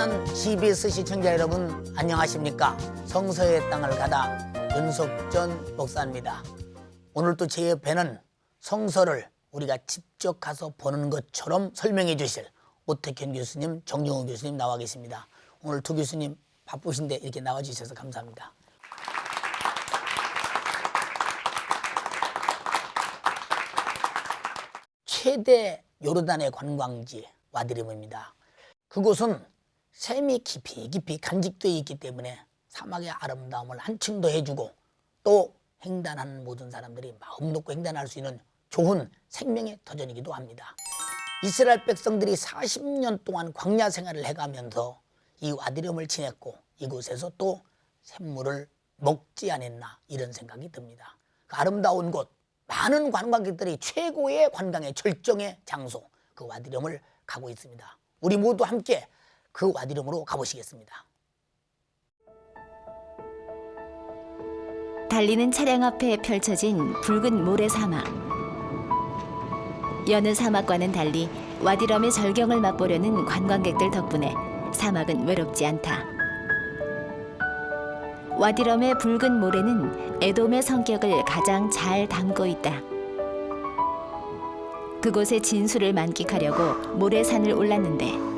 사랑하는 CBS 시청자 여러분, 안녕하십니까? 성서의 땅을 가다 윤석전 목사입니다. 오늘 또 제 옆에는 성서를 우리가 직접 가서 보는 것처럼 설명해 주실 오태현 교수님, 정정호 교수님 나와 계십니다. 오늘 두 교수님 바쁘신데 이렇게 나와 주셔서 감사합니다. 최대 요르단의 관광지 와디름입니다. 그곳은 샘이 깊이 간직되어 있기 때문에 사막의 아름다움을 한층 더 해주고 또 횡단하는 모든 사람들이 마음 놓고 횡단할 수 있는 좋은 생명의 터전이기도 합니다. 이스라엘 백성들이 40년 동안 광야 생활을 해가면서 이 와디름을 지냈고 이곳에서 또 샘물을 먹지 않았나 이런 생각이 듭니다. 그 아름다운 곳, 많은 관광객들이 최고의 관광의 절정의 장소 그 와디름을 가고 있습니다. 우리 모두 함께 그 와디름으로 가보시겠습니다. 달리는 차량 앞에 펼쳐진 붉은 모래사막. 여느 사막과는 달리 와디럼의 절경을 맛보려는 관광객들 덕분에 사막은 외롭지 않다. 와디럼의 붉은 모래는 에돔의 성격을 가장 잘 담고 있다. 그곳의 진수를 만끽하려고 모래산을 올랐는데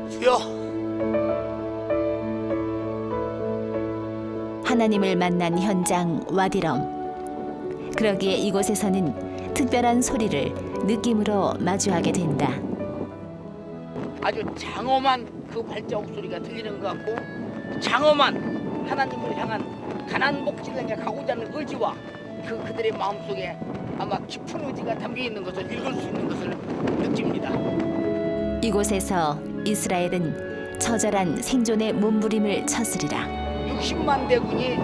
주여! 하나님을 만난 현장 와디럼. 그러기에 이곳에서는 특별한 소리를 느낌으로 마주하게 된다. 아주 장엄한 그 발자국 소리가 들리는 것 같고 장엄한 하나님을 향한 가난 복지를 향해 가고자 하는 의지와 그들의 마음속에 아마 깊은 의지가 담겨 있는 것을 읽을 수 있는 것을 느낍니다. 이곳에서 이스라엘은 처절한 생존의 몸부림을 쳤으리라. 60만 대군이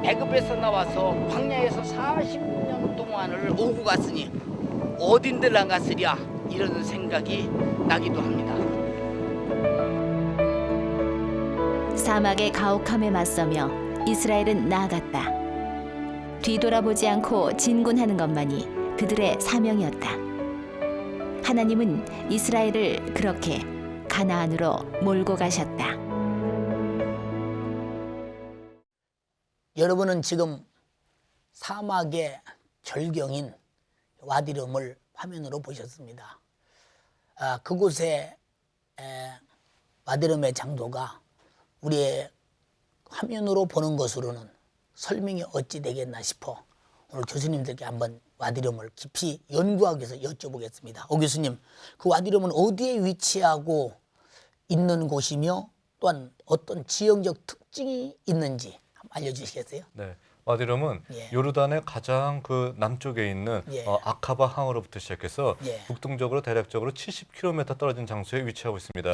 애굽에서 나와서 광야에서 40년 동안을 오고 갔으니 어딘들 안 갔으랴 이런 생각이 나기도 합니다. 사막의 가혹함에 맞서며 이스라엘은 나아갔다. 뒤돌아보지 않고 진군하는 것만이 그들의 사명이었다. 하나님은 이스라엘을 그렇게 가나안으로 몰고 가셨다. 여러분은 지금 사막의 절경인 와디름을 화면으로 보셨습니다. 그곳의 와디름의 장소가 우리의 화면으로 보는 것으로는 설명이 어찌 되겠나 싶어 오늘 교수님들께 한번 와디름을 깊이 연구하기 위해서 여쭤보겠습니다. 오 교수님, 그 와디름은 어디에 위치하고 있는 곳이며 또한 어떤 지형적 특징이 있는지 한번 알려주시겠어요? 네, 와디름은 요르단의 가장 그 남쪽에 있는 아카바 항으로부터 시작해서 북동적으로 대략적으로 70km 떨어진 장소에 위치하고 있습니다.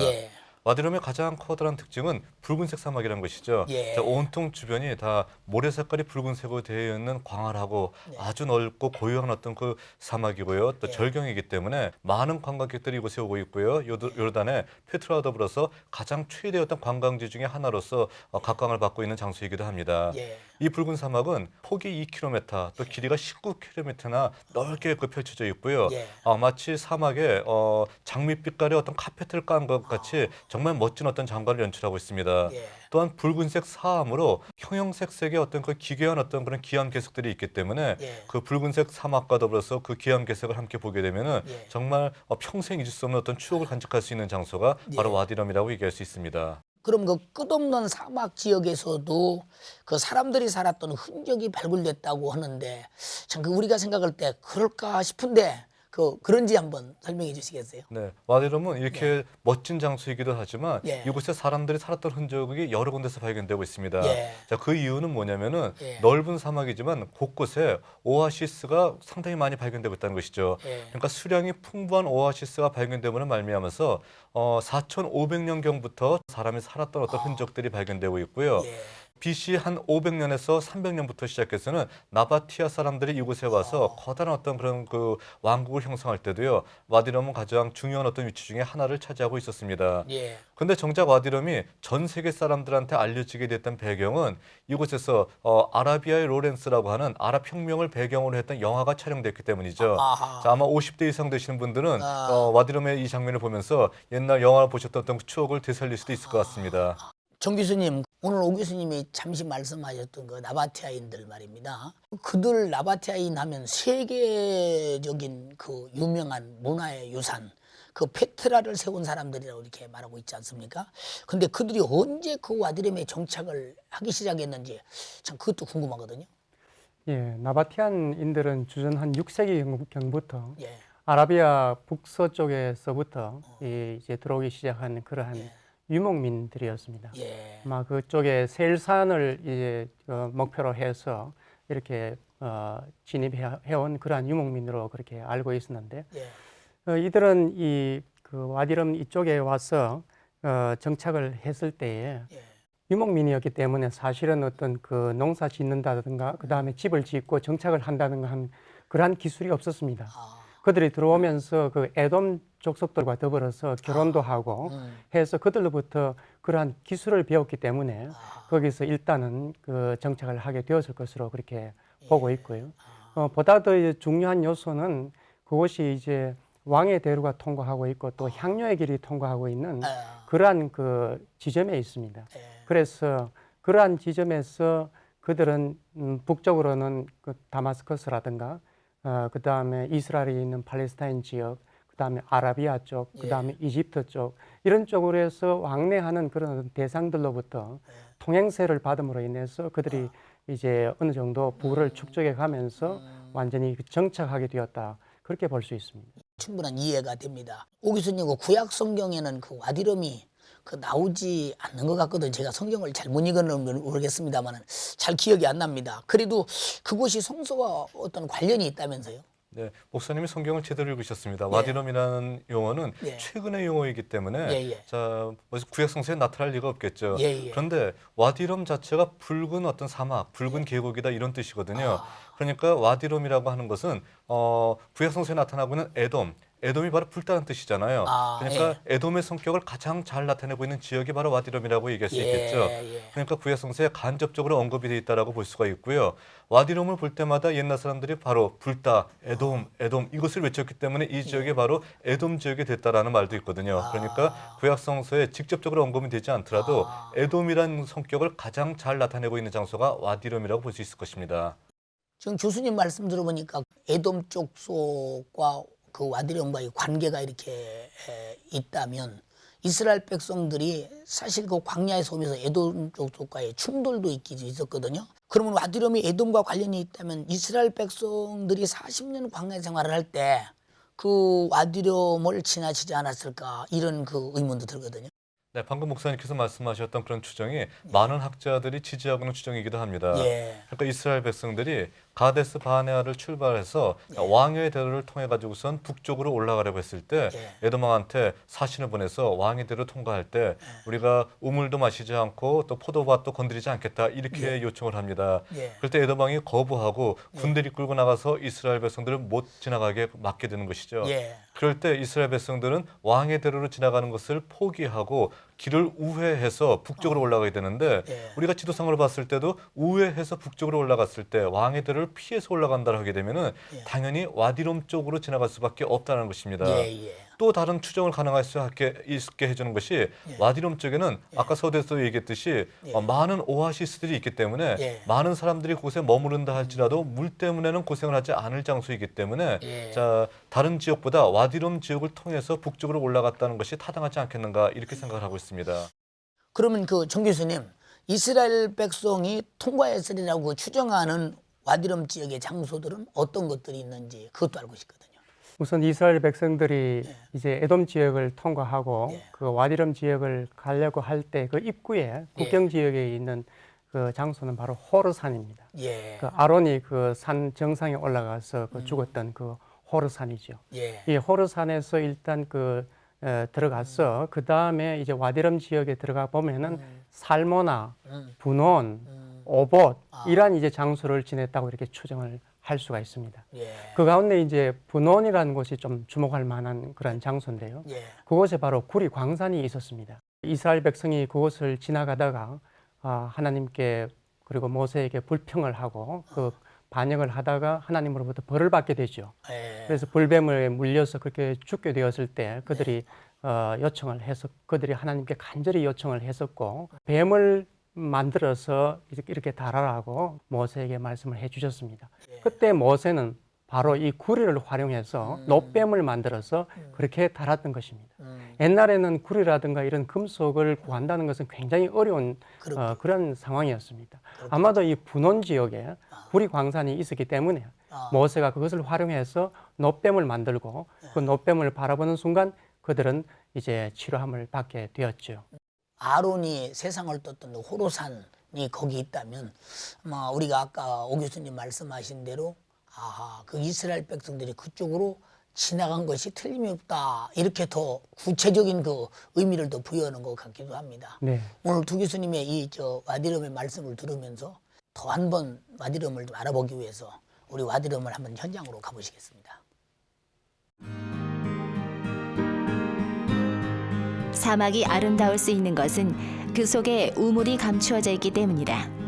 와디름의 가장 커다란 특징은 붉은색 사막이라는 것이죠. 온통 주변이 다 모래 색깔이 붉은색으로 되어 있는 광활하고 아주 넓고 고요한 어떤 그 사막이고요. 또 절경이기 때문에 많은 관광객들이 이곳에 오고 있고요. 요르단의 페트라와 더불어서 가장 최대의 어떤 관광지 중에 하나로서 각광을 받고 있는 장소이기도 합니다. 이 붉은 사막은 폭이 2km, 또 길이가 19km나 넓게 펼쳐져 있고요. 마치 사막에 장밋빛깔의 어떤 카페트를 깐 것 같이 정말 멋진 어떤 장관을 연출하고 있습니다. 또한 붉은색 사암으로 형형색색의 어떤 그 기괴한 어떤 그런 기암 괴석들이 있기 때문에 그 붉은색 사막과 더불어서 그 기암 괴석을 함께 보게 되면은 정말 평생 잊을 수 없는 어떤 추억을 간직할 수 있는 장소가 바로 와디럼이라고 얘기할 수 있습니다. 그럼 그 끝없는 사막 지역에서도 그 사람들이 살았던 흔적이 발굴됐다고 하는데 참 그 우리가 생각할 때 그럴까 싶은데 그런지 한번 설명해 주시겠어요? 네, 와디름은 이렇게 멋진 장소이기도 하지만 이곳에 사람들이 살았던 흔적이 여러 군데서 발견되고 있습니다. 자, 그 이유는 뭐냐면은 넓은 사막이지만 곳곳에 오아시스가 상당히 많이 발견되고 있다는 것이죠. 그러니까 수량이 풍부한 오아시스가 발견됨으로 말미암아서 4,500년경부터 사람이 살았던 어떤 흔적들이 발견되고 있고요. BC 한 500년에서 300년부터 시작해서는 나바티아 사람들이 이곳에 와서 커다란 어떤 그런 그 왕국을 형성할 때도요. 와디럼은 가장 중요한 어떤 위치 중에 하나를 차지하고 있었습니다. 예. 근데 정작 와디럼이 전 세계 사람들한테 알려지게 됐던 배경은 이곳에서 아라비아의 로렌스라고 하는 아랍 혁명을 배경으로 했던 영화가 촬영됐기 때문이죠. 자, 아마 50대 이상 되시는 분들은 와디럼의 이 장면을 보면서 옛날 영화 보셨던 어떤 추억을 되살릴 수도 있을 것 같습니다. 정 교수님, 오늘 오 교수님이 잠시 말씀하셨던 그 나바티아인들 말입니다. 그들 나바티아인 하면 세계적인 그 유명한 문화의 유산, 그 페트라를 세운 사람들이라고 이렇게 말하고 있지 않습니까? 근데 그들이 언제 그 와디럼에 정착을 하기 시작했는지 참 그것도 궁금하거든요. 예, 나바티안인들은 주전 한 6세기 경부터 예. 아라비아 북서쪽에서부터 이제 들어오기 시작한 그러한 유목민들이었습니다. 예. 아마 그쪽에 세일산을 이제 목표로 해서 이렇게 진입해온 그러한 유목민으로 그렇게 알고 있었는데, 예. 이들은 이 그 와디럼 이쪽에 와서 정착을 했을 때에 예. 유목민이었기 때문에 사실은 어떤 그 농사 짓는다든가 그 다음에 집을 짓고 정착을 한다든가 한 그러한 기술이 없었습니다. 그들이 들어오면서 그 에돔 족속들과 더불어서 결혼도 하고 해서 그들로부터 그러한 기술을 배웠기 때문에 거기서 일단은 그 정착을 하게 되었을 것으로 그렇게 보고 있고요. 보다 더 중요한 요소는 그곳이 이제 왕의 대로가 통과하고 있고 또 향료의 길이 통과하고 있는 그러한 그 지점에 있습니다. 그래서 그러한 지점에서 그들은 북쪽으로는 그 다마스커스라든가 그 다음에 이스라엘이 있는 팔레스타인 지역, 그 다음에 아라비아 쪽, 그 다음에 이집트 쪽 이런 쪽으로 해서 왕래하는 그런 대상들로부터 통행세를 받음으로 인해서 그들이 이제 어느 정도 부를 축적해 가면서 완전히 정착하게 되었다. 그렇게 볼 수 있습니다. 충분한 이해가 됩니다. 오 교수님, 그 구약 성경에는 그 와디럼이 그 나오지 않는 것 같거든요. 제가 성경을 잘못 읽었는지 모르겠습니다만 잘 기억이 안 납니다. 그래도 그곳이 성소와 어떤 관련이 있다면서요? 네, 목사님이 성경을 제대로 읽으셨습니다. 와디럼이라는 용어는 최근의 용어이기 때문에 자, 구약 성서에 나타날 리가 없겠죠. 그런데 와디럼 자체가 붉은 어떤 사막, 붉은 계곡이다 이런 뜻이거든요. 그러니까 와디럼이라고 하는 것은 구약 성서에 나타나고 있는 에돔이 바로 불타는 뜻이잖아요. 그러니까 에돔의 성격을 가장 잘 나타내고 있는 지역이 바로 와디럼이라고 얘기할 수 있겠죠. 그러니까 구약 성서에 간접적으로 언급이 되어 있다라고 볼 수가 있고요. 와디럼을 볼 때마다 옛날 사람들이 바로 불타, 에돔 이것을 외쳤기 때문에 이 지역이 바로 에돔 지역이 됐다라는 말도 있거든요. 그러니까 구약 성서에 직접적으로 언급이 되지 않더라도 에돔이라는 성격을 가장 잘 나타내고 있는 장소가 와디럼이라고 볼 수 있을 것입니다. 지금 교수님 말씀 들어보니까 에돔 족속과 그 와디럼과의 관계가 이렇게 있다면 이스라엘 백성들이 사실 그 광야에서 오면서 에돔 족속과의 충돌도 있었거든요. 그러면 와디럼이 에돔과 관련이 있다면 이스라엘 백성들이 40년 광야 생활을 할 때 그 와디럼을 지나치지 않았을까 이런 그 의문도 들거든요. 네, 방금 목사님께서 말씀하셨던 그런 추정이 많은 학자들이 지지하고 있는 추정이기도 합니다. 그러니까 이스라엘 백성들이 가데스 바네아를 출발해서 왕의 대로를 통해 가지고선 북쪽으로 올라가려고 했을 때 에돔 왕한테 사신을 보내서 왕의 대로 통과할 때 우리가 우물도 마시지 않고 또 포도밭도 건드리지 않겠다 이렇게 요청을 합니다. 그럴 때 에돔 왕이 거부하고 군대를 끌고 나가서 이스라엘 백성들을 못 지나가게 막게 되는 것이죠. 그럴 때 이스라엘 백성들은 왕의 대로로 지나가는 것을 포기하고 길을 우회해서 북쪽으로 올라가게 되는데 우리가 지도상으로 봤을 때도 우회해서 북쪽으로 올라갔을 때 왕의 대로를 피해서 올라간다 하게 되면은 당연히 와디럼 쪽으로 지나갈 수밖에 없다는 것입니다. 또 다른 추정을 가능할 수 있게 해주는 것이 와디럼 쪽에는 아까 서두에서 얘기했듯이 많은 오아시스들이 있기 때문에 많은 사람들이 그곳에 머무른다 할지라도 물 때문에는 고생을 하지 않을 장소이기 때문에 자, 다른 지역보다 와디럼 지역을 통해서 북쪽으로 올라갔다는 것이 타당하지 않겠는가 이렇게 생각을 하고 있습니다. 그러면 그 정 교수님, 이스라엘 백성이 통과했으리라고 추정하는 와디럼 지역의 장소들은 어떤 것들이 있는지 그것도 알고 싶거든요. 우선 이스라엘 백성들이 이제 에돔 지역을 통과하고 그 와디럼 지역을 가려고 할 때 그 입구에 국경 지역에 있는 그 장소는 바로 호르산입니다. 그 아론이 그 산 정상에 올라가서 그 죽었던 그 호르산이죠. 이 호르산에서 일단 그 들어가서 그 다음에 이제 와디럼 지역에 들어가 보면은 살모나, 분원, 오봇 이란 이제 장소를 지냈다고 이렇게 추정을 할 수가 있습니다. 예. 그 가운데 이제 분원이라는 곳이 좀 주목할 만한 그런 장소인데요. 예. 그곳에 바로 구리 광산이 있었습니다. 이스라엘 백성이 그곳을 지나가다가 하나님께 그리고 모세에게 불평을 하고 그 반역을 하다가 하나님으로부터 벌을 받게 되죠. 예. 그래서 불뱀에 물려서 그렇게 죽게 되었을 때 그들이 요청을 해서 그들이 하나님께 간절히 요청을 했었고 뱀을 만들어서 이렇게 달아라고 모세에게 말씀을 해주셨습니다. 그때 모세는 바로 이 구리를 활용해서 놋뱀을 만들어서 그렇게 달았던 것입니다. 옛날에는 구리라든가 이런 금속을 구한다는 것은 굉장히 어려운 그런 상황이었습니다. 아마도 이 분원 지역에 구리 광산이 있었기 때문에 모세가 그것을 활용해서 놋뱀을 만들고 그 놋뱀을 바라보는 순간 그들은 이제 치료함을 받게 되었죠. 아론이 세상을 떴던 호로산이 거기 있다면 아마 우리가 아까 오 교수님 말씀하신 대로 그 이스라엘 백성들이 그쪽으로 지나간 것이 틀림이 없다. 이렇게 더 구체적인 그 의미를 더 부여하는 것 같기도 합니다. 네. 오늘 두 교수님의 이 와디럼의 말씀을 들으면서 더 한 번 와디럼을 좀 알아보기 위해서 우리 와디럼을 한번 현장으로 가보시겠습니다. 사막이 아름다울 수 있는 것은 그 속에 우물이 감추어져 있기 때문이다.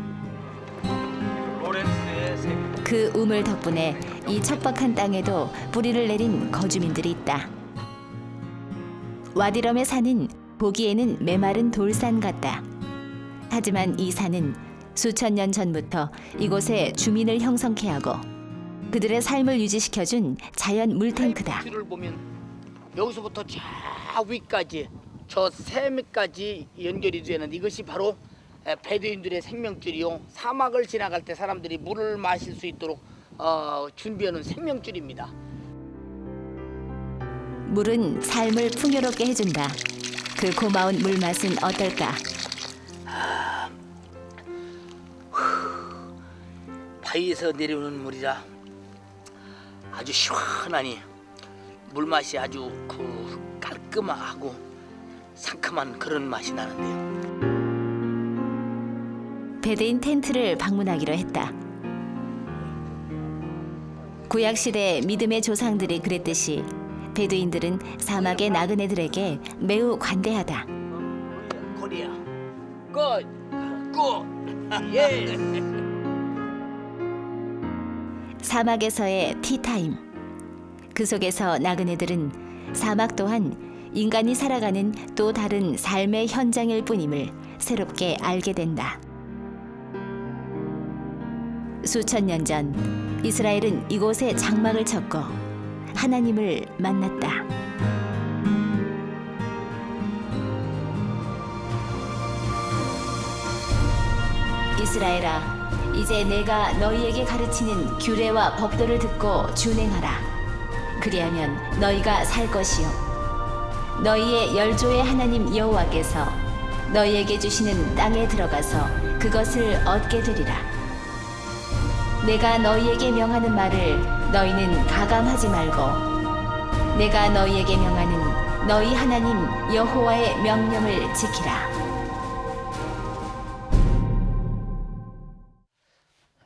그 우물 덕분에 이 척박한 땅에도 뿌리를 내린 거주민들이 있다. 와디럼의 산은 보기에는 메마른 돌산 같다. 하지만 이 산은 수천 년 전부터 이곳에 주민을 형성케 하고 그들의 삶을 유지시켜준 자연 물탱크다. 를 보면 여기서부터 저 위까지 저 샘까지 연결이 되는 이것이 바로 베두인들의 생명줄이요. 사막을 지나갈 때 사람들이 물을 마실 수 있도록 준비하는 생명줄입니다. 물은 삶을 풍요롭게 해준다. 그 고마운 물맛은 어떨까? 바위에서 내려오는 물이라 아주 시원하니 물맛이 아주 깔끔하고 상큼한 그런 맛이 나는데요. 베드인 텐트를 방문하기로 했다. 구약 시대 믿음의 조상들이 그랬듯이 베두인들은 사막의 나그네들에게 매우 관대하다. 코리아, 굿, 예. 사막에서의 티타임. 그 속에서 나그네들은 사막 또한 인간이 살아가는 또 다른 삶의 현장일 뿐임을 새롭게 알게 된다. 수천 년 전 이스라엘은 이곳에 장막을 쳤고 하나님을 만났다. 이스라엘아, 이제 내가 너희에게 가르치는 규례와 법도를 듣고 준행하라. 그리하면 너희가 살 것이요 너희의 열조의 하나님 여호와께서 너희에게 주시는 땅에 들어가서 그것을 얻게 되리라. 내가 너희에게 명하는 말을 너희는 가감하지 말고 내가 너희에게 명하는 너희 하나님 여호와의 명령을 지키라.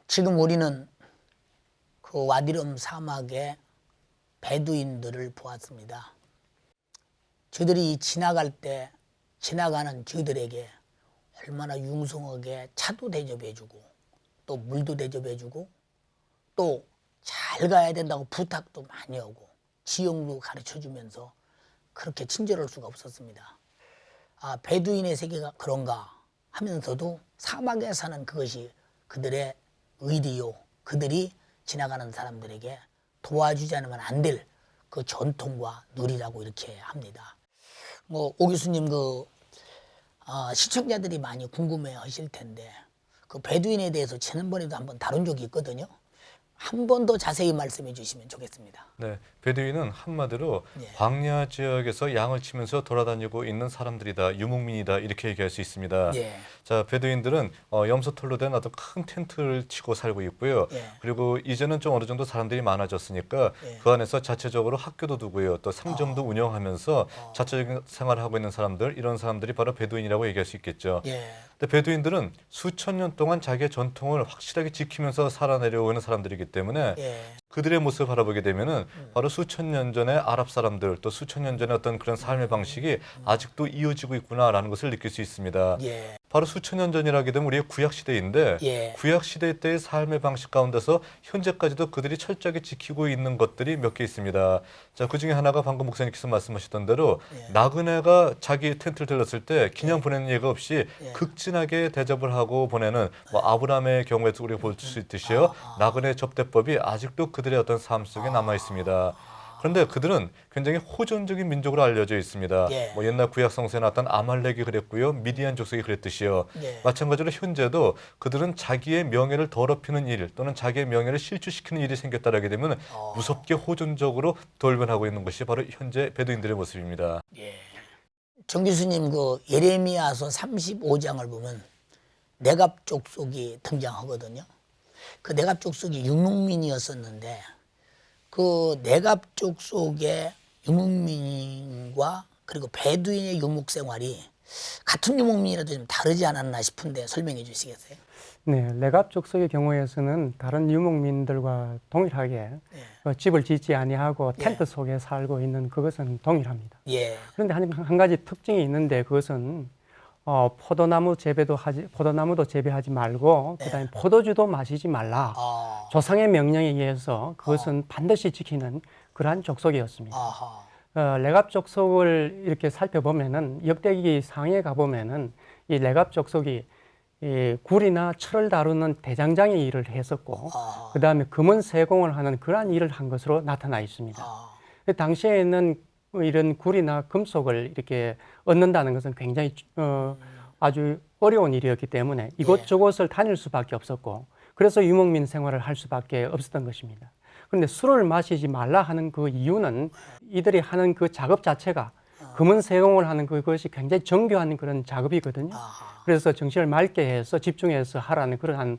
지금 우리는 그 와디럼 사막의 베두인들을 보았습니다. 저들이 지나갈 때 지나가는 저들에게 얼마나 융성하게 차도 대접해주고 또 물도 대접해주고 또 잘 가야 된다고 부탁도 많이 하고 지형도 가르쳐주면서 그렇게 친절할 수가 없었습니다. 베두인의 세계가 그런가 하면서도 사막에 사는 그것이 그들의 의리요. 그들이 지나가는 사람들에게 도와주지 않으면 안 될 그 전통과 누리라고 이렇게 합니다. 오 교수님 시청자들이 많이 궁금해 하실 텐데 그 베두인에 대해서 지난번에도 한번 다룬 적이 있거든요. 한 번 더 자세히 말씀해 주시면 좋겠습니다. 네, 베두인은 한마디로 예. 광야 지역에서 양을 치면서 돌아다니고 있는 사람들이다, 유목민이다 이렇게 얘기할 수 있습니다. 예. 자, 베두인들은 염소털로 된 어떤 큰 텐트를 치고 살고 있고요. 예. 그리고 이제는 좀 어느 정도 사람들이 많아졌으니까 예. 그 안에서 자체적으로 학교도 두고요, 또 상점도 운영하면서 자체적인 생활을 하고 있는 사람들, 이런 사람들이 바로 베두인이라고 얘기할 수 있겠죠. 예. 근데 베두인들은 수천 년 동안 자기의 전통을 확실하게 지키면서 살아내려오는 사람들이기 때문에 예. 그들의 모습을 바라보게 되면은 바로 수천 년 전의 아랍 사람들 또 수천 년 전의 어떤 그런 삶의 방식이 아직도 이어지고 있구나라는 것을 느낄 수 있습니다. 예. 바로 수천 년 전이라게 되면 우리의 구약 시대인데 예. 구약 시대 때의 삶의 방식 가운데서 현재까지도 그들이 철저하게 지키고 있는 것들이 몇 개 있습니다. 자, 그 중에 하나가 방금 목사님께서 말씀하셨던 대로 예. 나그네가 자기 텐트를 들렀을 때 그냥 보내는 예가 없이 예. 극진하게 대접을 하고 보내는 뭐 아브라함의 경우에도 우리가 볼 수 있듯이요. 나그네 접대법이 아직도 그들의 어떤 삶 속에 남아 있습니다. 그런데 그들은 굉장히 호전적인 민족으로 알려져 있습니다. 예. 뭐 옛날 구약 성서에 나왔던 아말렉이 그랬고요, 미디안 족속이 그랬듯이요. 예. 마찬가지로 현재도 그들은 자기의 명예를 더럽히는 일 또는 자기의 명예를 실추시키는 일이 생겼다라게 되면 무섭게 호전적으로 돌변하고 있는 것이 바로 현재 베두인들의 모습입니다. 예. 정 교수님 그 예레미야서 35장을 보면 내갑 족속이 등장하거든요. 그 내갑 족속이 유목민이었었는데 그 내갑 족속의 유목민과 그리고 베두인의 유목 생활이 같은 유목민이라도 좀 다르지 않았나 싶은데 설명해 주시겠어요? 네, 레갑 족속의 경우에서는 다른 유목민들과 동일하게 집을 짓지 아니하고 텐트 속에 살고 있는 그것은 동일합니다. 예. 그런데 한 가지 특징이 있는데 그것은 포도나무도 재배하지 말고 그다음에 포도주도 마시지 말라. 조상의 명령에 의해서 그것은 반드시 지키는 그러한 족속이었습니다. 레갑 족속을 이렇게 살펴보면은 역대기 상에 가보면은 이 레갑 족속이 이 굴이나 철을 다루는 대장장의 일을 했었고 그 다음에 금은 세공을 하는 그러한 일을 한 것으로 나타나 있습니다. 당시에는 이런 굴이나 금속을 이렇게 얻는다는 것은 굉장히 아주 어려운 일이었기 때문에 이곳저곳을 다닐 수밖에 없었고 그래서 유목민 생활을 할 수밖에 없었던 것입니다. 그런데 술을 마시지 말라 하는 그 이유는 이들이 하는 그 작업 자체가 금은 세공을 하는 그것이 굉장히 정교한 그런 작업이거든요. 그래서 정신을 맑게 해서 집중해서 하라는 그러한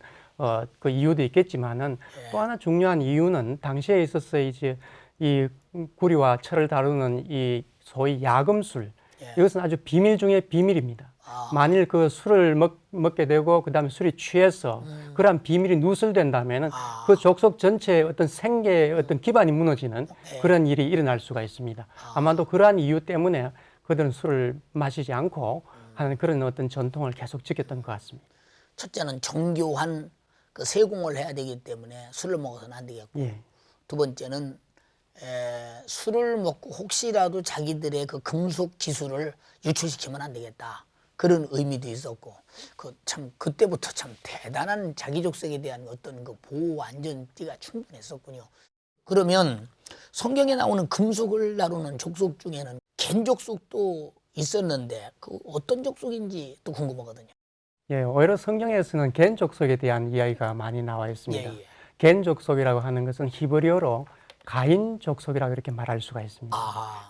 그 이유도 있겠지만은 또 하나 중요한 이유는 당시에 있어서 이제 이 구리와 철을 다루는 이 소위 야금술 이것은 아주 비밀 중에 비밀입니다. 만일 그 술을 먹게 되고 그다음에 술이 취해서 그러한 비밀이 누설된다면은 그 족속 전체의 어떤 생계의 어떤 기반이 무너지는 그런 일이 일어날 수가 있습니다. 아마도 그러한 이유 때문에 그들은 술을 마시지 않고 하는 그런 어떤 전통을 계속 지켰던 것 같습니다. 첫째는 정교한 그 세공을 해야 되기 때문에 술을 먹어서는 안 되겠고 두 번째는 술을 먹고 혹시라도 자기들의 그 금속 기술을 유출시키면 안 되겠다. 그런 의미도 있었고 참 그때부터 참 대단한 자기 족속에 대한 어떤 그 보호 안전띠가 충분했었군요. 그러면 성경에 나오는 금속을 다루는 족속 중에는 겐 족속도 있었는데 그 어떤 족속인지 또 궁금하거든요. 예, 오히려 성경에서는 겐 족속에 대한 이야기가 많이 나와 있습니다. 겐 족속이라고 하는 것은 히브리어로 가인 족속이라고 이렇게 말할 수가 있습니다.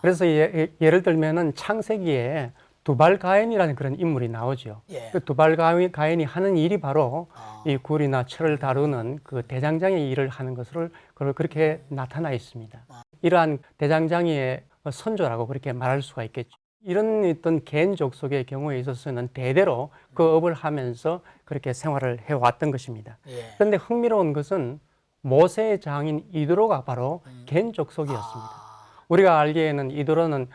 그래서 예를 들면은 창세기에 두발 가인이라는 그런 인물이 나오죠. 그 두발 가인이 하는 일이 바로 이 굴이나 철을 다루는 그 대장장의 일을 하는 것으로 그렇게 나타나 있습니다. 이러한 대장장의 선조라고 그렇게 말할 수가 있겠죠. 이런 어떤 겐 족속의 경우에 있어서는 대대로 그 업을 하면서 그렇게 생활을 해왔던 것입니다. 그런데 흥미로운 것은 모세의 장인 이드로가 바로 겐 족속이었습니다. 우리가 알기에는 이드로는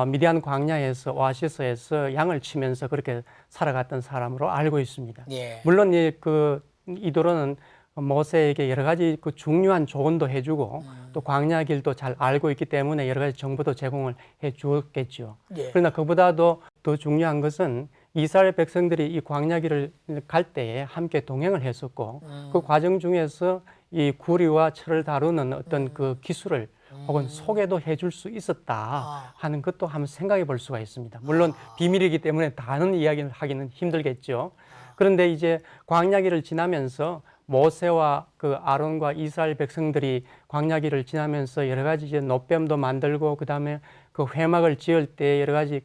미디안 광야에서 오아시스에서 양을 치면서 그렇게 살아갔던 사람으로 알고 있습니다. 물론 그 이드로는 모세에게 여러 가지 그 중요한 조언도 해주고 또 광야 길도 잘 알고 있기 때문에 여러 가지 정보도 제공을 해주었겠죠. 그러나 그보다도 더 중요한 것은 이스라엘 백성들이 이 광야 길을 갈 때에 함께 동행을 했었고 그 과정 중에서 이 구리와 철을 다루는 어떤 그 기술을 혹은 소개도 해줄 수 있었다 하는 것도 한번 생각해 볼 수가 있습니다. 물론 비밀이기 때문에 다른 이야기를 하기는 힘들겠죠. 그런데 이제 광야길을 지나면서 모세와 그 아론과 이스라엘 백성들이 광야길을 지나면서 여러 가지 이제 노뱀도 만들고 그다음에 그 회막을 지을 때 여러 가지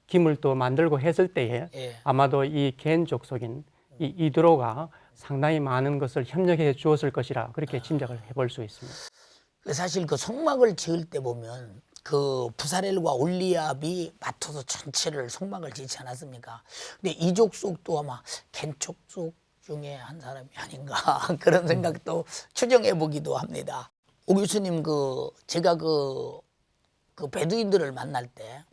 기물도 만들고 했을 때에 예. 아마도 이 겐 족속인 이 이드로가 상당히 많은 것을 협력해 주었을 것이라 그렇게 짐작을 해볼 수 있습니다. 사실 그 성막을 지을 때 보면 그 부사렐과 올리압이 맡아서 전체를 성막을 짓지 않았습니까? 근데 이 족속도 아마 겐 족속 중에 한 사람이 아닌가 그런 생각도 추정해 보기도 합니다. 오 교수님, 제가 그 베두인들을 만날 때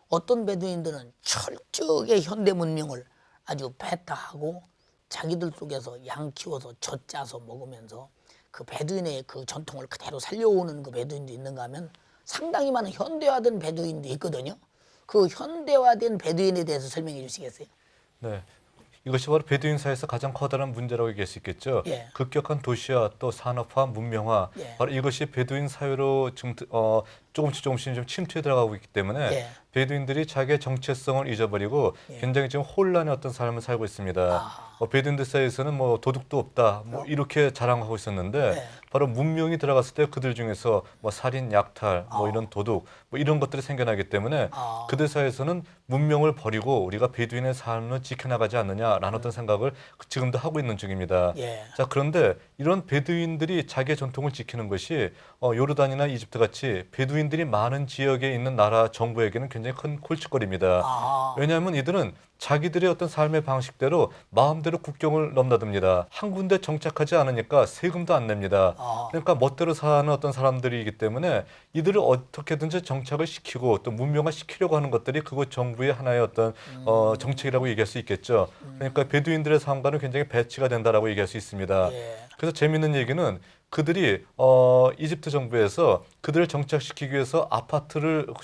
어떤 베두인들은 철저하게 현대 문명을 아주 배타하고 자기들 속에서 양 키워서 젖 짜서 먹으면서 그 베두인의 그 전통을 그대로 살려오는 그 베두인도 있는가 하면 상당히 많은 현대화된 베두인도 있거든요. 그 현대화된 베두인에 대해서 설명해 주시겠어요? 네. 이것이 바로 베두인 사회에서 가장 커다란 문제라고 얘기할 수 있겠죠. 예. 급격한 도시화 또 산업화, 문명화, 예. 바로 이것이 베두인 사회로 조금씩 좀 침투해 들어가고 있기 때문에 예. 베두인들이 자기의 정체성을 잊어버리고 굉장히 지금 혼란의 어떤 삶을 살고 있습니다. 베두인들 사이에서는 뭐 도둑도 없다, 뭐 이렇게 자랑하고 있었는데 바로 문명이 들어갔을 때 그들 중에서 뭐 살인, 약탈, 뭐 이런 도둑, 뭐 이런 것들이 생겨나기 때문에 그들 사이에서는 문명을 버리고 우리가 베두인의 삶을 지켜나가지 않느냐라는 어떤 생각을 지금도 하고 있는 중입니다. 예. 자, 그런데 이런 베두인들이 자기의 전통을 지키는 것이 요르단이나 이집트 같이 베두인들이 많은 지역에 있는 나라 정부에게는 굉장히 큰 골칫거리입니다. 왜냐하면 이들은 자기들의 어떤 삶의 방식대로 마음대로 국경을 넘나듭니다. 한 군데 정착하지 않으니까 세금도 안 냅니다. 그러니까 멋대로 사는 어떤 사람들이기 때문에 이들을 어떻게든지 정착을 시키고 또 문명화 시키려고 하는 것들이 그곳 정부의 하나의 어떤 정책이라고 얘기할 수 있겠죠. 그러니까 베두인들의 삶과는 굉장히 배치가 된다라고 얘기할 수 있습니다. 예. 그래서 재미있는 얘기는 그들이 이집트 정부에서 그들을 정착시키기 위해서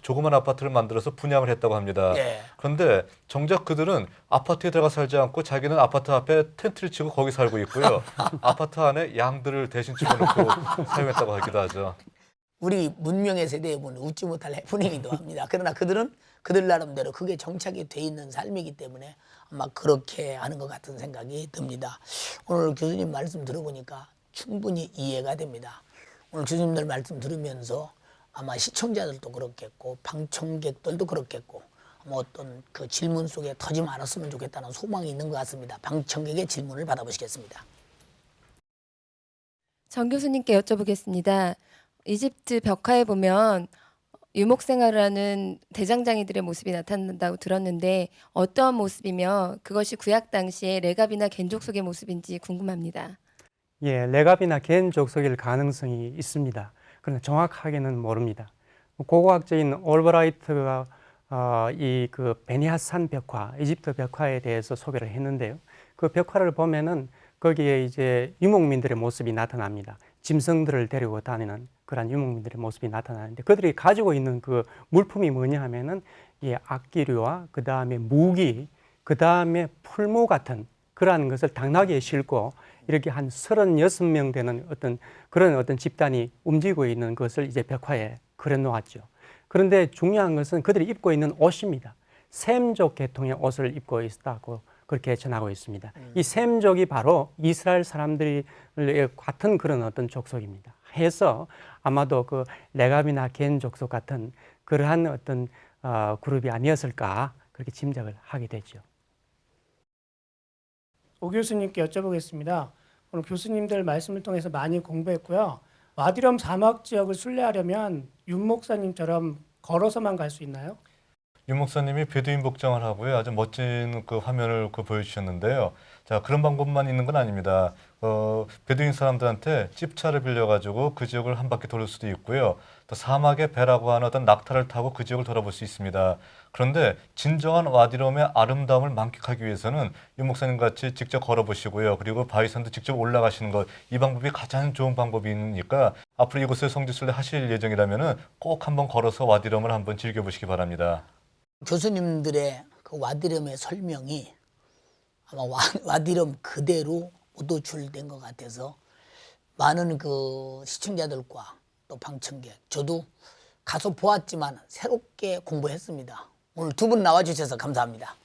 조그만 아파트를 만들어서 분양을 했다고 합니다. 예. 그런데 정작 그들은 아파트에 들어가 살지 않고 자기는 아파트 앞에 텐트를 치고 거기 살고 있고요. 아파트 안에 양들을 대신 집어넣고 사용했다고 하기도 하죠. 우리 문명의 세대에 보면 웃지 못할 해프닝이기도 합니다. 그러나 그들은 그들 나름대로 그게 정착이 돼 있는 삶이기 때문에 아마 그렇게 하는 것 같은 생각이 듭니다. 오늘 교수님 말씀 들어보니까 충분히 이해가 됩니다. 오늘 교수님들 말씀 들으면서 아마 시청자들도 그렇겠고 방청객들도 그렇겠고 아마 어떤 그 질문 속에 터지 말았으면 좋겠다는 소망이 있는 것 같습니다. 방청객의 질문을 받아보시겠습니다. 정 교수님께 여쭤보겠습니다. 이집트 벽화에 보면 유목 생활을 하는 대장장이들의 모습이 나타난다고 들었는데 어떠한 모습이며 그것이 구약 당시의 레갑이나 겐 족속의 모습인지 궁금합니다. 예, 레갑이나 겐 족속일 가능성이 있습니다. 그러나 정확하게는 모릅니다. 고고학자인 올브라이트가 이 베니하산 벽화, 이집트 벽화에 대해서 소개를 했는데요. 그 벽화를 보면은 거기에 이제 유목민들의 모습이 나타납니다. 짐승들을 데리고 다니는 그런 유목민들의 모습이 나타나는데 그들이 가지고 있는 그 물품이 뭐냐 하면은 이 악기류와 그 다음에 무기, 그 다음에 풀무 같은 그러한 것을 당나귀에 싣고 이렇게 한 36명 되는 그런 어떤 집단이 움직이고 있는 것을 이제 벽화에 그려놓았죠. 그런데 중요한 것은 그들이 입고 있는 옷입니다. 셈족 계통의 옷을 입고 있다고 그렇게 전하고 있습니다. 이 셈족이 바로 이스라엘 사람들이 같은 그런 어떤 족속입니다. 해서 아마도 그 레갑이나 겐 족속 같은 그러한 어떤 그룹이 아니었을까 그렇게 짐작을 하게 되죠. 오 교수님께 여쭤보겠습니다. 오늘 교수님들 말씀을 통해서 많이 공부했고요. 와디럼 사막 지역을 순례하려면 윤 목사님처럼 걸어서만 갈 수 있나요? 윤 목사님이 베두인 복장을 하고요. 아주 멋진 그 화면을 보여주셨는데요. 자, 그런 방법만 있는 건 아닙니다. 베두인 사람들한테 찝차를 빌려가지고 그 지역을 한 바퀴 돌릴 수도 있고요. 또 사막의 배라고 하는 어떤 낙타를 타고 그 지역을 돌아볼 수 있습니다. 그런데 진정한 와디럼의 아름다움을 만끽하기 위해서는 윤 목사님 같이 직접 걸어보시고요. 그리고 바위산도 직접 올라가시는 것, 이 방법이 가장 좋은 방법이니까 앞으로 이곳에 성지순례 하실 예정이라면은 꼭 한번 걸어서 와디럼을 한번 즐겨보시기 바랍니다. 교수님들의 그 와디럼의 설명이 아마 와디럼 그대로 오도출된 것 같아서 많은 그 시청자들과 또 방청객, 저도 가서 보았지만 새롭게 공부했습니다. 오늘 두 분 나와주셔서 감사합니다.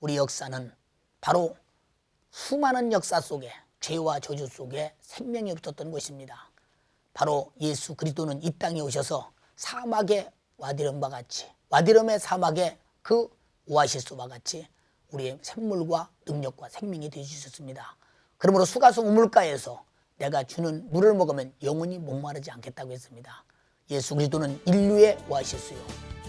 우리 역사는 바로 수많은 역사 속에 죄와 저주 속에 생명이 없었던 것입니다. 바로 예수 그리스도는 이 땅에 오셔서 사막의 와디름과 같이, 와디름의 사막의 그 오아시스와 같이 우리의 샘물과 능력과 생명이 되어주셨습니다. 그러므로 수가성 우물가에서 내가 주는 물을 먹으면 영원히 목마르지 않겠다고 했습니다. 예수 그리스도는 인류의 오아시스요,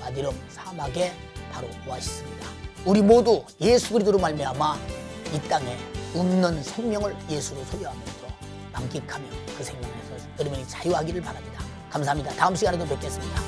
와디름 사막의 바로 오아시스입니다. 우리 모두 예수 그리스도로 말미암아 이 땅에 없는 생명을 예수로 소유하면서 만끽하며 그 생명에서 여러분이 자유하기를 바랍니다. 감사합니다. 다음 시간에도 뵙겠습니다.